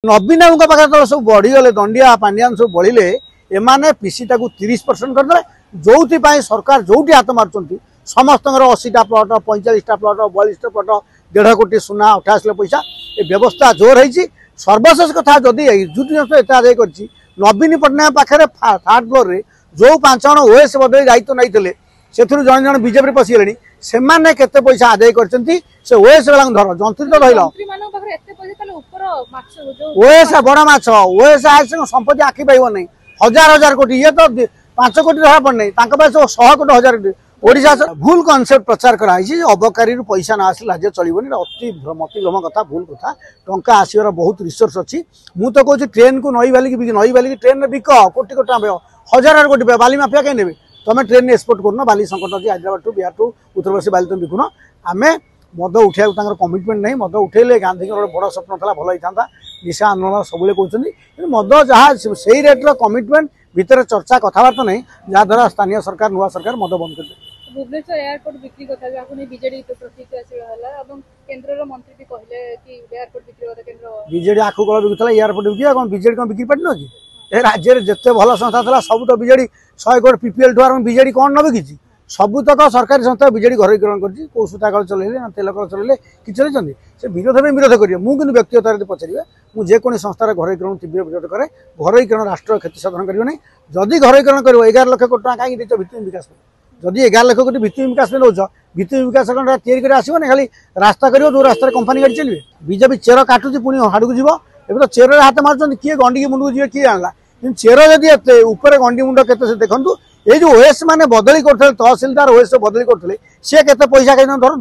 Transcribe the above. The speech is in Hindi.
नवीन पाखे तो सब बढ़ीगले दंडिया पांडियान सब बढ़िले एमाने पीसीटा को 30% करदे जो सरकार जो हाथ मार्च समस्त 80टा प्लट 45टा प्लट 42टा प्लट 1.5 कोटी सुना 88 पैसा ये व्यवस्था जोर है। सर्वशेष कथा जदि एजुट एत आदाय कर नवीन पट्टनायक पाखे थर्ड फ्लोर रे जो 5 जन ओएस बदल दायित्व नहीं से जन जन बीजेपी पशिगले से केते पैसा आदाय कर ओएस वाला धर जंत्री तो रही ओएस बड़ माछ ओएस संपत्ति आखि पाइब नहीं हजार हजार कोटी ये तो 5 कोटी धरा पड़ना 100 कोटी हजार कोटी ओडिशा भूल कनसेप्ट प्रचार कराई अबकारी पैसा न आस राज्य चलनी अति मतिभ्रम कथा भूल कथा टंका आसवर बहुत रिसोर्स अच्छी मु तो कहूँ ट्रेन को नई बालिक नई बालिक ट्रेन में बिक कोटी कोटी हजार कोटी बाली माफिया कहीं नेबे तुम ट्रेन में एक्सपोर्ट करना बाली संकट अच्छी हैदराबाद टू बिहार टू उत्तर प्रदेश बाली तुम बिकुन आम मद उठा कमिटमेंट नहीं मद उठेले गांधी बड़ स्वप्न था भल होता निशा आंदोलन सब कहते मद जहाँ से रेट्र कमिटमेंट भितर चर्चा कथबार्ता नहीं जहाद्वारा स्थानीय सरकार नुआ सरकार मद बंद कर भुवनेश्वर एयरपोर्ट बिक्री कथा जाको नहीं बीजेडी प्रतिक्रियाशील हला एवं केंद्र मंत्री भी कहले कि एयरपोर्ट बिक्री कथा केंद्र बीजेडी आखु कल बिकुला एयरपोर्ट बिकी कौन बीजेडी कौन बिक्री पार्टी न कि राज्य में जिते भल संस्था था सब तो बीजेडी 100 करोड़ पीपीएल ठू आरंभ बीजेडी कौन न बिकी सबू तक सरकारी संस्था बीजेडी घरोकरण कर सूता कल चलैले तेल कल चलैले कि चलते से विरोध में विरोध करेंगे मुझे व्यक्तिगत पचारे मुझे संस्थार घरोकरण तीव्र विरोध करे घरोकरण राष्ट्र क्षति साधन कर जदि घरोकरण कर 11 लाख कोटी टका कहीं भित्तिभूमि विकास जदि 11 लाख कोटी भित्तिभूमि विकास में दौच भित्तिभूमि विकास तैयारी आसो खाली रास्ता कर जो रास्ता कंपानी गाड़ी चलिए बीजेपी चेर काटुची पुणी हाड़ू जीव एवं तो चेर हाथ मार्च किए गंडी मुंड को जी किए आना कि चेर जदि ऊपर गंडी मुंड के देखु ये जो ओएस मैंने बदली करते तहसिलदार ओएस बदली करते सी के पैसा कहीं धरतु